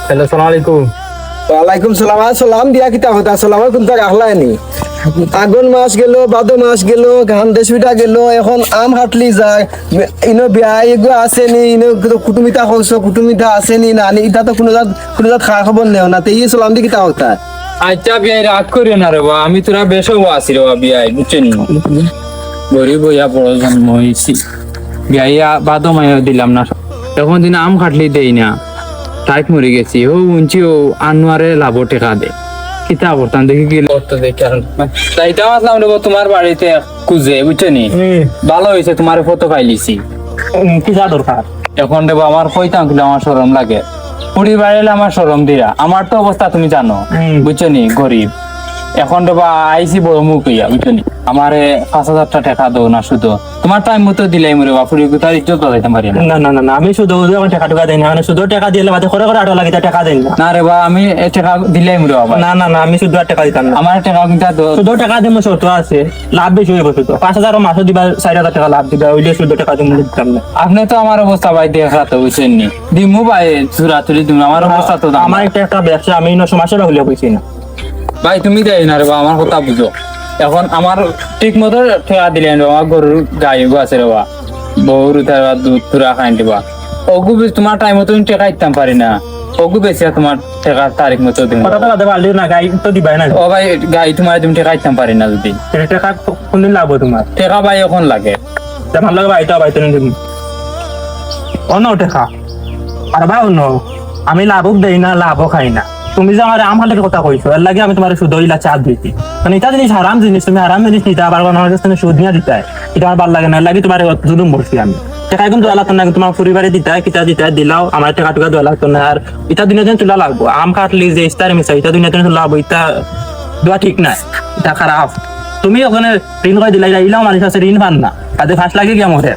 Hello, সালাম আলাইকুম। ওয়ালাইকুম সালাম। সালাম দিয়া কিতা হতা সালাম কোনটা রাখলানি। আগুন মাস গেল, ভাদ মাস গেল, ঘাম দেশবিটা গেল, এখন আম হাটলি যায়। ইনো বিয়া এগো আসেনি, ইনো কুটুমিতা হইছ, কুটুমিতা আসেনি না নি, ইটা তো কোনো জাত খা খবর নেও না। তে ই সালাম দি কিতা হতা। আচ্ছা বিয়াই রাগ করিও না রে বা, আমি তোরা বেশ আছি রে বা বিয়াই, বুঝছেন? গরিব হইয়া বড় জন্ম হয়েছি, বিয়াইয়া বাদও মাইয়া দিলাম না। এখন দিন আম খাটলি দেই না, টাইট মরে গেছি। ও উঞ্চি ও আনোয়ারে লাভ টেকা দে, কিতা করতাম দেখি কি করতে দেখি। আর তাইটাও আসলাম রে তোমার বাড়িতে খুঁজে, বুঝছেনি? ভালো হয়েছে তোমার ফটো পাইলিছি। কি যা দরকার এখন দেবো আমার কইতাম কিন্তু আমার শরম লাগে, পরিবার এলে আমার শরম দিরা। আমার তো অবস্থা তুমি জানো, বুঝছো নি, গরিব। এখন দেবো আইসি বড় মুখ হইয়া, বুঝছো নি, আমারে 5,000 টাকা দো না শুধু তোমার টাইম মতো দিলাই মরে বাপুরি তার ইজ্জত বাজাইতে পারি না। না না না না, আমি শুধু টাকা টুকা দেই না, মানে শুধু টাকা দিলে বাদে করে করে 8 লাখ টাকা দেই না। না রে বা, আমি টাকা দিলাই মরে বাবা। না না না, আমি শুধু টাকা দিতাম না। আমার টাকা কিন্তু শুধু টাকা দিমু শর্ত আছে, লাভ বেশি হইব। শুধু 5,000 মাসে দিবা, 4,000 টাকা লাভ দিবা, ওইলে শুধু টাকা দিতাম না। আপনি তো আমার অবস্থা ভাই দেখা তো বুঝছেন নি, দিমু ভাই চুরাচুরি দিমু, আমার অবস্থা তো আমার একটা ব্যবসা, আমি 9 মাসের হইলে বুঝছি না ভাই। তুমি দেয় না রে বা, আমার কথা বুঝো। এখন আমার ঠিক মতো ঠেকা দিলেন, আমার গরুর গাই আছে রে বা, বউর দুধ তুরা খাই দিবা। ওগু তোমার টাইম মতো টেকা দিতাম পারি না, ওগু বেশি তোমার টেকার তারিখ মতো দিন। কত টাকা দেবা আলি না, গাই তো দিবাই না। ও ভাই গাই তোমার তুমি টেকা দিতাম পারি না যদি। টাকা কোনদিন লাভ তোমার? টেকা ভাই এখন লাগে, ভাল লাগে ভাই, তো ভাই তুমি দিন অন্য টাকা আর ভাই অন্য। আমি লাভও দেই না, লাভও খাই না। তুমি যে আমার আম হাটের কথা কইছো, এর লাগে আমি তোমার সুদ হইলা চাপ দিতি। কারণ এটা জিনিস হারাম জিনিস, তুমি হারাম জিনিস নিতে আবার আমার কাছে সুদ নিয়ে দিতে, এটা আমার ভালো লাগে না। এর লাগে তোমার জুলুম করছি আমি। টাকা কিন্তু লাগতো না, তোমার পরিবারে দিতে কিতা দিতে দিলাও, আমার টাকা টুকা দেওয়া লাগতো না। আর এটা দিনের দিন তোলা লাগবো, আম কাটলি যে ইস্তারে মিশা, এটা দিনের দিন লাভ, এটা দেওয়া ঠিক নাই, এটা খারাপ। তুমি ওখানে ঋণ করে দিলাই, ইলাও মানুষ আছে ঋণ পান না, তাদের 5 লাখে গিয়ে মরে।